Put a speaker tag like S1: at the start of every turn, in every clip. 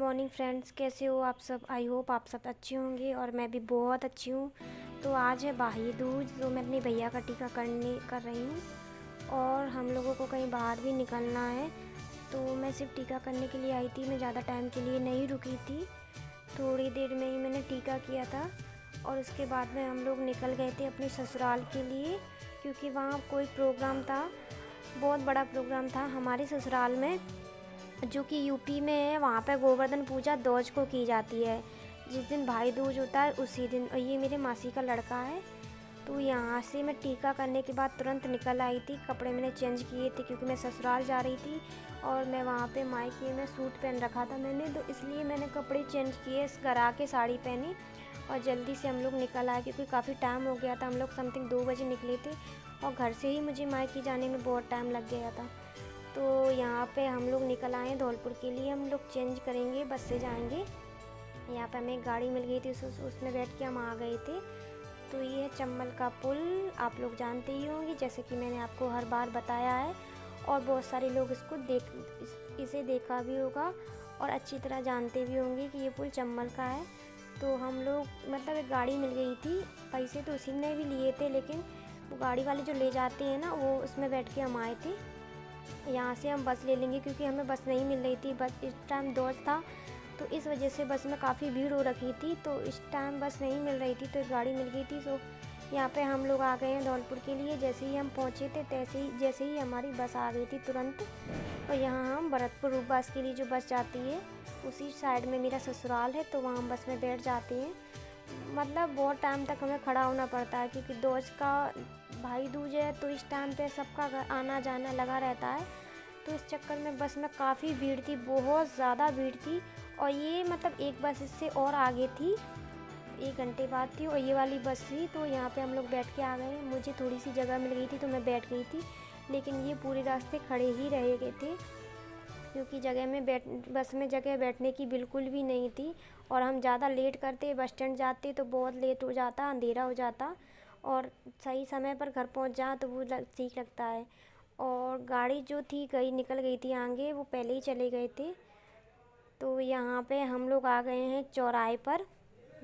S1: Morning friends, कैसे हो आप सब। आई होप आप सब अच्छे होंगे और मैं भी बहुत अच्छी हूँ। तो आज है भाई दूज, तो मैं अपने भैया का टीका कर रही हूँ और हम लोगों को कहीं बाहर भी निकलना है। तो मैं सिर्फ टीका करने के लिए आई थी, मैं ज़्यादा टाइम के लिए नहीं रुकी थी। थोड़ी देर में ही मैंने टीका किया था और उसके बाद में हम लोग निकल गए थे अपने ससुराल के लिए, क्योंकि वहाँ कोई प्रोग्राम था, बहुत बड़ा प्रोग्राम था हमारे ससुराल में, जो कि यूपी में है। वहाँ पे गोवर्धन पूजा दूज को की जाती है, जिस दिन भाई दूज होता है उसी दिन। और ये मेरे मासी का लड़का है। तो यहाँ से मैं टीका करने के बाद तुरंत निकल आई थी। कपड़े मैंने चेंज किए थे क्योंकि मैं ससुराल जा रही थी और मैं वहाँ पे मायके में सूट पहन रखा था मैंने, तो इसलिए मैंने कपड़े चेंज किए, घर आके साड़ी पहनी और जल्दी से हम लोग निकल आए, क्योंकि काफ़ी टाइम हो गया था। हम लोग समथिंग 2 बजे निकले थे और घर से ही मुझे मायके जाने में बहुत टाइम लग गया था। तो यहाँ पे हम लोग निकल आए धौलपुर के लिए। हम लोग चेंज करेंगे, बस से जाएंगे। यहाँ पे हमें एक गाड़ी मिल गई थी, उसमें बैठ के हम आ गए थे। तो ये है चंबल का पुल, आप लोग जानते ही होंगे, जैसे कि मैंने आपको हर बार बताया है। और बहुत सारे लोग इसे देखा भी होगा और अच्छी तरह जानते भी होंगे कि ये पुल चंबल का है। तो हम लोग मतलब एक गाड़ी मिल गई थी, पैसे तो उसी ने भी लिए थे, लेकिन वो गाड़ी वाले जो ले जाते हैं ना, वो उसमें बैठ के हम आए थे। यहाँ से हम बस ले लेंगे क्योंकि हमें बस नहीं मिल रही थी। बस इस टाइम दूज था तो इस वजह से बस में काफ़ी भीड़ हो रखी थी, तो इस टाइम बस नहीं मिल रही थी, तो एक गाड़ी मिल गई थी। तो यहाँ पे हम लोग आ गए हैं धौलपुर के लिए। जैसे ही हम पहुँचे थे जैसे ही हमारी बस आ गई थी तुरंत। और यहाँ हम भरतपुर रूप बस के लिए जो बस जाती है, उसी साइड में मेरा ससुराल है, तो वहाँ हम बस में बैठ जाते हैं। मतलब बहुत टाइम तक हमें खड़ा होना पड़ता है, क्योंकि दूज का भाई दूज है, तो इस टाइम पे सबका आना जाना लगा रहता है। तो इस चक्कर में बस में काफ़ी भीड़ थी, बहुत ज़्यादा भीड़ थी। और ये मतलब एक बस इससे और आगे थी, 1 घंटे बाद थी, और ये वाली बस थी। तो यहाँ पे हम लोग बैठ के आ गए। मुझे थोड़ी सी जगह मिल गई थी तो मैं बैठ गई थी, लेकिन ये पूरे रास्ते खड़े ही रह गए थे, क्योंकि बस में जगह बैठने की बिल्कुल भी नहीं थी। और हम ज़्यादा लेट करते, बस स्टैंड जाते तो बहुत लेट हो जाता, अंधेरा हो जाता, और सही समय पर घर पहुंच जा तो वो ठीक लगता है। और गाड़ी जो थी निकल गई थी आगे, वो पहले ही चले गए थे। तो यहाँ पे हम लोग आ गए हैं चौराहे पर।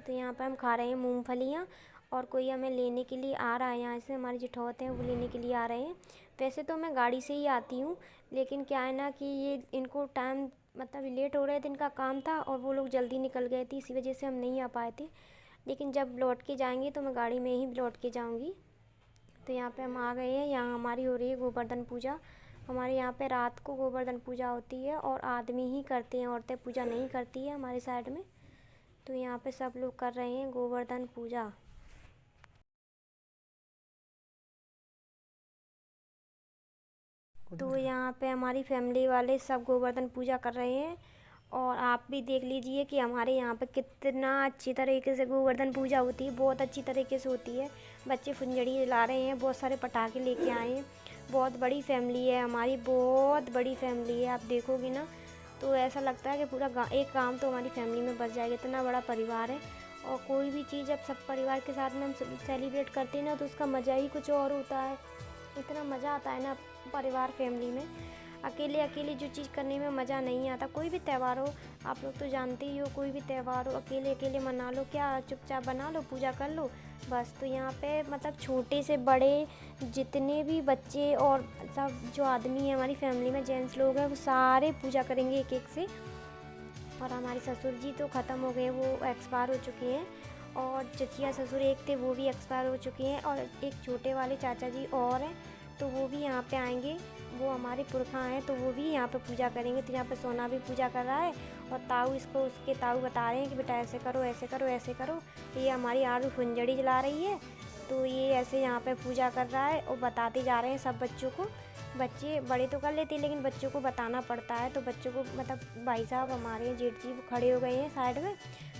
S1: तो यहाँ पर हम खा रहे हैं मूंगफलियाँ, और कोई हमें लेने के लिए आ रहा है। यहाँ से हमारे जेठौत हैं, वो लेने के लिए आ रहे हैं। वैसे तो मैं गाड़ी से ही आती हूँ, लेकिन क्या है ना कि ये इनको टाइम मतलब लेट हो रहे थे, इनका काम था और वो लोग जल्दी निकल गए थे, इसी वजह से हम नहीं आ पाए थे। लेकिन जब लौट के जाएंगे तो मैं गाड़ी में ही लौट के जाऊँगी। तो यहाँ पे हम आ गए हैं। यहाँ हमारी हो रही है गोवर्धन पूजा। हमारे यहाँ पे रात को गोवर्धन पूजा होती है और आदमी ही करते हैं, औरतें पूजा नहीं करती है हमारे साइड में। तो यहाँ पे सब लोग कर रहे हैं गोवर्धन पूजा। तो यहाँ पे हमारी फैमिली वाले सब गोवर्धन पूजा कर रहे हैं, और आप भी देख लीजिए कि हमारे यहाँ पे कितना अच्छी तरीके से गोवर्धन पूजा होती है, बहुत अच्छी तरीके से होती है। बच्चे फुलझड़ी जला रहे हैं, बहुत सारे पटाखे लेके आए हैं। बहुत बड़ी फैमिली है हमारी, बहुत बड़ी फैमिली है। आप देखोगे ना तो ऐसा लगता है कि पूरा एक गाँव तो हमारी फैमिली में बस जाएगा, इतना बड़ा परिवार है। और कोई भी चीज़ जब सब परिवार के साथ में हम सेलिब्रेट करते हैं ना, तो उसका मज़ा ही कुछ और होता है। इतना मज़ा आता है ना परिवार फैमिली में। अकेले अकेले जो चीज़ करने में मज़ा नहीं आता। कोई भी त्यौहार हो, आप लोग तो जानते ही हो, कोई भी त्यौहार हो अकेले अकेले मना लो, क्या चुपचाप बना लो, पूजा कर लो बस। तो यहाँ पे मतलब छोटे से बड़े जितने भी बच्चे और सब जो आदमी है हमारी फैमिली में, जेंट्स लोग हैं, वो सारे पूजा करेंगे एक एक से। और हमारे ससुर जी तो ख़त्म हो गए, वो एक्सपायर हो चुके हैं। और चचिया ससुर एक थे, वो भी एक्सपायर हो चुके हैं। और एक छोटे वाले चाचा जी और हैं, तो वो भी यहाँ पे आएंगे। वो हमारे पुरखा हैं, तो वो भी यहाँ पे पूजा करेंगे। तो यहाँ पे सोना भी पूजा कर रहा है, और ताऊ इसको उसके ताऊ बता रहे हैं कि बेटा ऐसे करो ऐसे करो ऐसे करो। तो ये हमारी आरू फुलझड़ी जला रही है, तो ये ऐसे यहाँ पे पूजा कर रहा है और बताते जा रहे हैं सब बच्चों को। बच्चे बड़े तो कर लेते हैं, लेकिन बच्चों को बताना पड़ता है। तो बच्चों को मतलब भाई साहब हमारे जेठ जी वो खड़े हो गए हैं साइड में,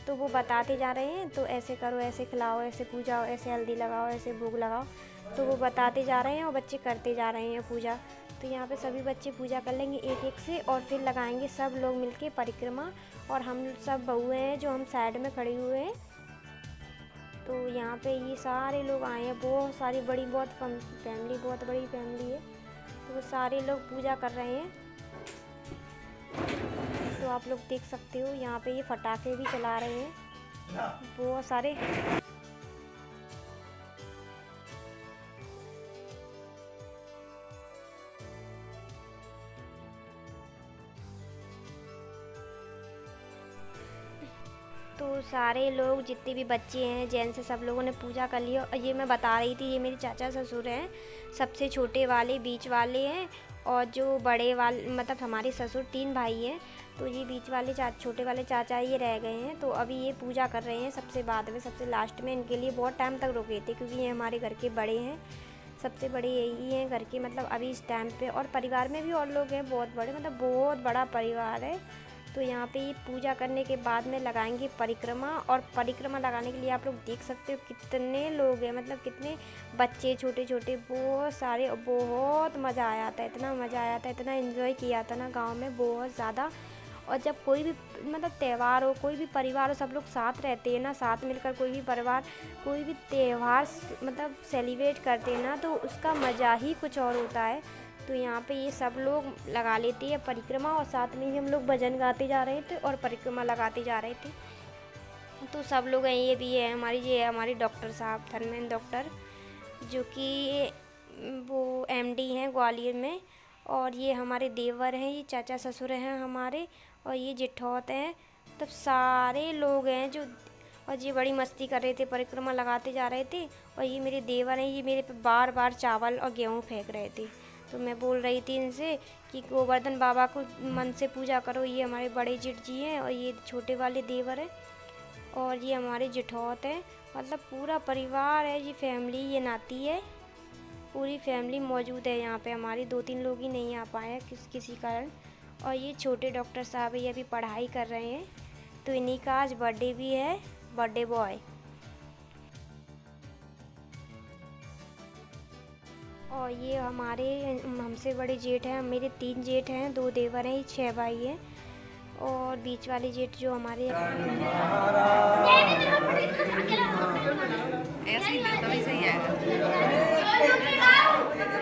S1: तो वो बताते जा रहे हैं। तो ऐसे करो, ऐसे खिलाओ, ऐसे पूजा, ऐसे हल्दी लगाओ, ऐसे भोग लगाओ। तो वो बताते जा रहे हैं और बच्चे करते जा रहे हैं पूजा। तो यहाँ पे सभी बच्चे पूजा कर लेंगे एक एक से, और फिर लगाएंगे सब लोग मिलके परिक्रमा। और हम सब बहुएँ हैं जो हम साइड में खड़े हुए हैं। तो यहाँ पे ये सारे लोग आए हैं, बहुत सारी बड़ी बहुत फैमिली, बहुत बड़ी फैमिली है। तो वो सारे लोग पूजा कर रहे हैं। तो तो आप लोग देख सकते हो यहाँ पे ये फटाके भी चला रहे हैं बहुत सारे। तो सारे लोग जितने भी बच्चे हैं जेंट्स से सब लोगों ने पूजा कर लिया। और ये मैं बता रही थी, ये मेरे चाचा ससुर हैं, सबसे छोटे वाले बीच वाले हैं और जो बड़े वाले मतलब हमारे ससुर 3 भाई हैं, तो ये बीच वाले छोटे वाले चाचा ये रह गए हैं। तो अभी ये पूजा कर रहे हैं सबसे बाद में, सबसे लास्ट में। इनके लिए बहुत टाइम तक रुके थे क्योंकि ये हमारे घर के बड़े हैं, सबसे बड़े यही हैं घर के, मतलब अभी इस टाइम पे। और परिवार में भी और लोग हैं बहुत बड़े, मतलब बहुत बड़ा परिवार है। तो यहाँ पे ये पूजा करने के बाद में लगाएंगे परिक्रमा। और परिक्रमा लगाने के लिए आप लोग देख सकते हो कितने लोग हैं, मतलब कितने बच्चे छोटे छोटे बहुत सारे। बहुत मज़ा आया था, इतना मज़ा आया था, इतना एंजॉय किया था ना गांव में बहुत ज़्यादा। और जब कोई भी मतलब त्यौहार हो, कोई भी परिवार हो, सब लोग साथ रहते हैं ना, साथ मिलकर कोई भी परिवार कोई भी त्यौहार मतलब सेलिब्रेट करते हैं ना, तो उसका मज़ा ही कुछ और होता है। तो यहाँ पे ये सब लोग लगा लेते हैं परिक्रमा और साथ में ही हम लोग भजन गाते जा रहे थे और परिक्रमा लगाते जा रहे थे। तो सब लोग हैं, ये भी है हमारे डॉक्टर साहब, धर्मेंद्र डॉक्टर, जो कि वो MD हैं ग्वालियर में। और ये हमारे देवर हैं, ये चाचा ससुर हैं हमारे, और ये जेठौत हैं। तब सारे लोग हैं जो, और ये बड़ी मस्ती कर रहे थे, परिक्रमा लगाते जा रहे थे। और ये मेरे देवर हैं, ये मेरे पे बार बार चावल और गेहूँ फेंक रहे थे। तो मैं बोल रही थी इनसे कि गोवर्धन बाबा को मन से पूजा करो। ये हमारे बड़े जेठ जी हैं और ये छोटे वाले देवर हैं और ये हमारे जेठौत हैं। मतलब पूरा परिवार है, ये फैमिली, ये नाती है, पूरी फैमिली मौजूद है यहाँ पे। हमारे 2-3 लोग ही नहीं आ पाए हैं किसी कारण। और ये छोटे डॉक्टर साहब ये अभी पढ़ाई कर रहे हैं, तो इन्हीं का आज बर्थडे भी है, बर्थडे बॉय। और ये हमारे हमसे बड़े जेठ हैं, मेरे 3 जेठ हैं, 2 देवर हैं, 6 भाई हैं। और बीच वाले जेठ जो हमारे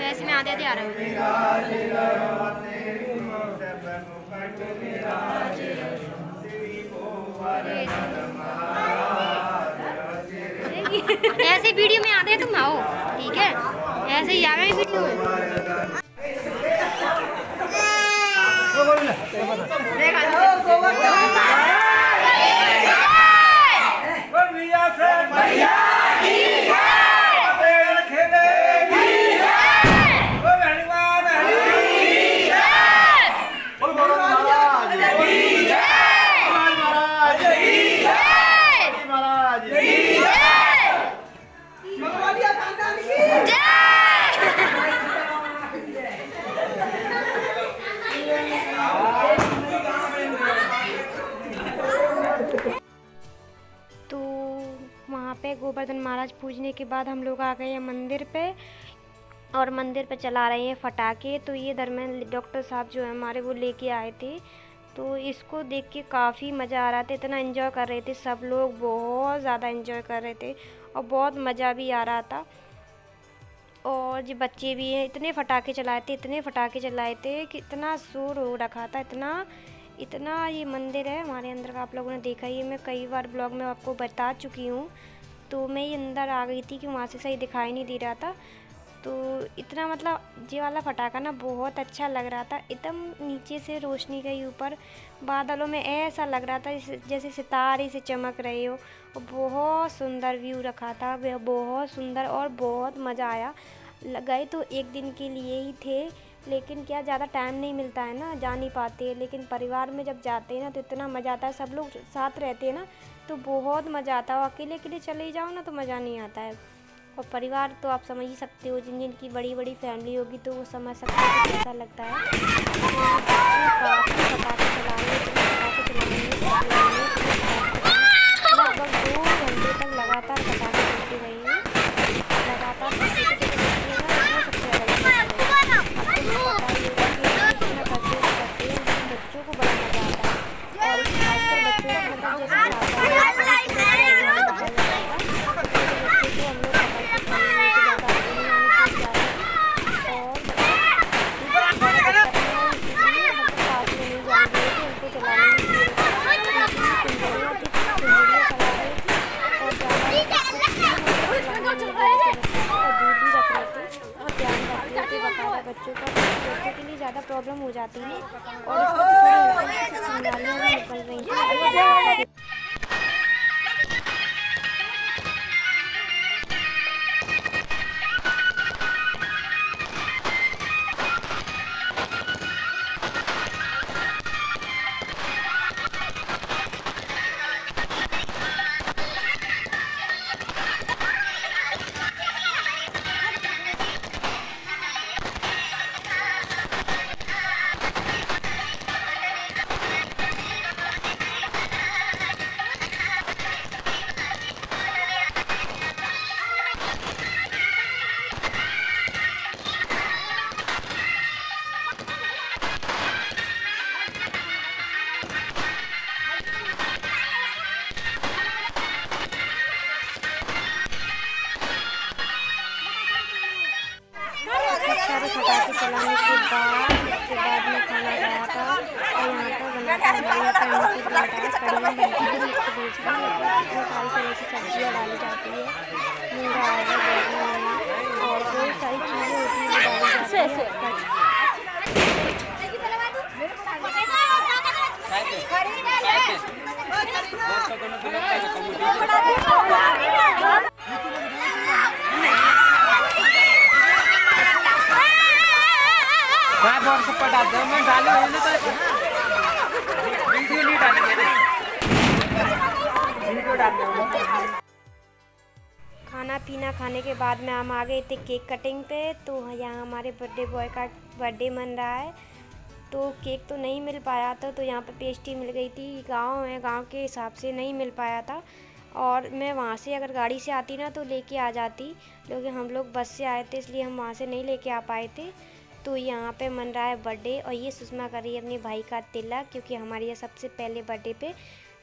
S1: ऐसे में आधे आ रहे ऐसे वीडियो में आते हैं, तुम आओ ठीक है, ऐसे ही आ गए वीडियो में। तो वहाँ पे गोवर्धन महाराज पूजने के बाद हम लोग आ गए हैं मंदिर पे, और मंदिर पे चला रहे हैं फटाके। तो ये धर्मेंद्र डॉक्टर साहब जो है हमारे, वो लेके आए थे। तो इसको देख के काफ़ी मज़ा आ रहा था, इतना एंजॉय कर रहे थे सब लोग, बहुत ज़्यादा एंजॉय कर रहे थे और बहुत मज़ा भी आ रहा था। और जो बच्चे भी हैं, इतने फटाके चलाए थे कि इतना शोर हो रखा था, इतना ये मंदिर है हमारे अंदर का, आप लोगों ने देखा ही है, मैं कई बार ब्लॉग में आपको बता चुकी हूँ। तो मैं ये अंदर आ गई थी कि वहाँ से सही दिखाई नहीं दे रहा था। तो इतना मतलब ये वाला फटाका ना बहुत अच्छा लग रहा था, एकदम नीचे से रोशनी गई ऊपर बादलों में, ऐसा लग रहा था जैसे सितारे से चमक रहे हो। और बहुत सुंदर व्यू रखा था, बहुत सुंदर, और बहुत मज़ा आया। गए तो एक दिन के लिए ही थे, लेकिन क्या ज़्यादा टाइम नहीं मिलता है ना, जा नहीं पाते। लेकिन परिवार में जब जाते हैं ना तो इतना मज़ा आता है, सब लोग साथ रहते हैं ना तो बहुत मज़ा आता है। अकेले अकेले चले जाओ ना तो मज़ा नहीं आता है। और परिवार तो आप समझ ही सकते हो, जिनकी बड़ी बड़ी फैमिली होगी तो वो समझ सकते हो कि कैसा लगता है। पटाखे चलाने लगभग 2 घंटे तक लगातार पटाखे चलते रहे हैं, लगातार बच्चों को बड़ा मज़ा आता है। और खासकर बच्चों को मतलब जैसे हम लोग बच्चों के लिए ज़्यादा प्रॉब्लम हो जाती है और इसमें तो थोड़ी बीमारियाँ भी निकल रही हैं। सारे पटाखे चलाने के बाद उसके बाद में खाना खाया था और यहाँ पर बना था हमारे यहाँ पे कढ़ी बनती है मिक्स वेज की, इसमें सारी तरह की सब्जियाँ डाली जाती है, मूंगा है, बैगन है और जो सारी चीज़ें होती हैं वो डाली जाती है। खाना पीना खाने के बाद में हम आ गए थे केक कटिंग पे। तो यहाँ हमारे बर्थडे बॉय का बर्थडे मन रहा है, तो केक तो नहीं मिल पाया था, तो यहाँ पे पेस्ट्री मिल गई थी। गांव है, गांव के हिसाब से नहीं मिल पाया था और मैं वहाँ से अगर गाड़ी से आती ना तो लेके आ जाती, लेकिन हम लोग बस से आए थे इसलिए हम वहाँ से नहीं लेके आ पाए थे। तो यहाँ पे मन रहा है बर्थडे और ये सुषमा कर रही है अपने भाई का तिलक, क्योंकि हमारे यहाँ सबसे पहले बर्थडे पे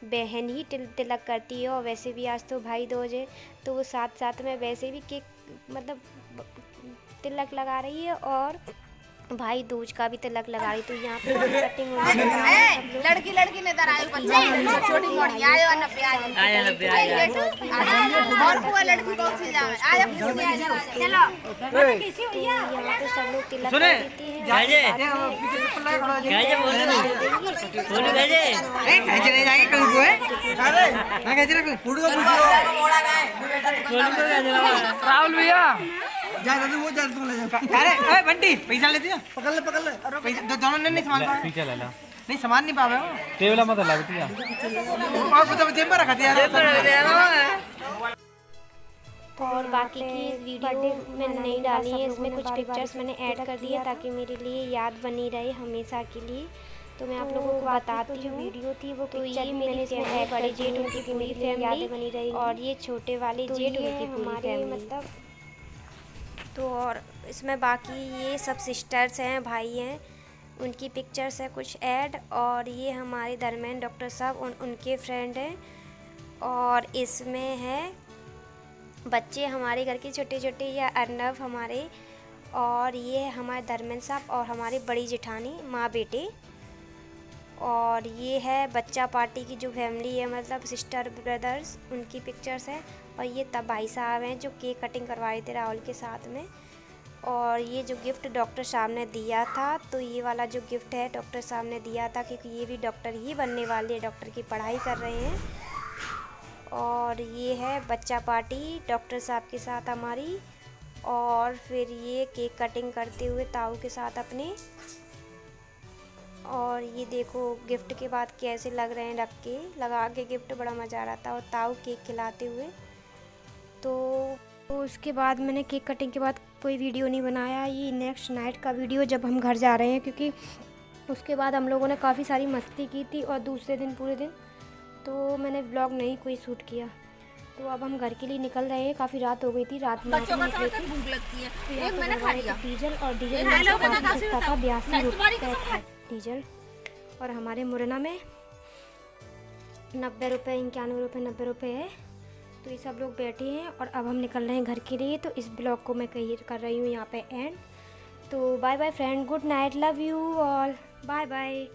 S1: बहन ही तिलक करती है और वैसे भी आज तो भाई दूज है, तो वो साथ साथ में वैसे भी केक मतलब तिलक लगा रही है और भाई दूज का भी तिलक लगा रही। तो यहाँ पे कटिंग हो रही है।
S2: लड़की लड़की ने दराई छोटी मोटी आयो न प्याज आया न प्याज और वो लड़की बहुत सी जावे आया चलो किसी भैया
S1: यहाँ पे सब लोग तिलक देती हैं। गाजे
S3: बोलो गाजे गाजे नहीं जाएंगे कहीं को है अरे मैं गाजे रख फूड को पूछो मोड़ा गाए राहुल भैया जा दादू वो जा तुम ले जा। अरे ओए बंटी पैसा लेती है पकड़ ले पैसा दोनों ने नहीं सामान पावे पीछे ले ला नहीं सामान नहीं पावे हो टेबल मत ला बिटिया और तो जेब में रखा दिया
S1: और बाकी की वीडियो मैंने नहीं डाली है, इसमें कुछ पिक्चर्स मैंने ऐड कर दिए ताकि मेरे लिए याद बनी रहे हमेशा के लिए। तो मैं आप लोगों को बताती हूँ वीडियो थी वो, तो ये मैंने इसमें बड़े जेठ उनकी पूरी फैमिली बनी रही और ये छोटे वाले जेठ उनकी पूरी फैमिली मतलब। तो और इसमें बाकी ये सब सिस्टर्स हैं, भाई हैं, उनकी पिक्चर्स है कुछ ऐड। और ये हमारे दरमियान डॉक्टर साहब उनके फ्रेंड हैं और इसमें है बच्चे हमारे घर के छोटे छोटे या अर्नव हमारे, और ये है हमारे दरमियान साहब और हमारी बड़ी जेठानी माँ बेटे। और ये है बच्चा पार्टी की जो फैमिली है मतलब सिस्टर ब्रदर्स, उनकी पिक्चर्स है। और ये तब भाई साहब हैं जो केक कटिंग करवाए थे राहुल के साथ में। और ये जो गिफ्ट डॉक्टर साहब ने दिया था, तो ये वाला जो गिफ्ट है डॉक्टर साहब ने दिया था, क्योंकि ये भी डॉक्टर ही बनने वाले हैं, डॉक्टर की पढ़ाई कर रहे हैं। और ये है बच्चा पार्टी डॉक्टर साहब के साथ हमारी। और फिर ये केक कटिंग करते हुए ताऊ के साथ अपने। और ये देखो गिफ्ट के बाद कैसे लग रहे हैं रख के लगा के गिफ्ट, बड़ा मज़ा आ रहा था। और ताऊ केक खिलाते हुए। तो उसके बाद मैंने केक कटिंग के बाद कोई वीडियो नहीं बनाया। ये नेक्स्ट नाइट का वीडियो जब हम घर जा रहे हैं, क्योंकि उसके बाद हम लोगों ने काफ़ी सारी मस्ती की थी और दूसरे दिन पूरे दिन तो मैंने व्लॉग नहीं कोई शूट किया। तो अब हम घर के लिए निकल रहे हैं, काफ़ी रात हो गई थी, रात में निकले थे।
S2: भूख लगती है
S1: तो
S2: एक मैंने खा लिया
S1: डीजल और डीजल काफ़ी सस्ता था, 82 रुपये था डीजल। और हमारे मुरैना में 90 रुपये, 91 रुपये, 90 रुपये है। तो ये सब लोग बैठे हैं और अब हम निकल रहे हैं घर के लिए। तो इस ब्लॉग को मैं कहीं कर रही हूँ यहाँ पे एंड। तो bye bye friend, good night, love you all, bye bye.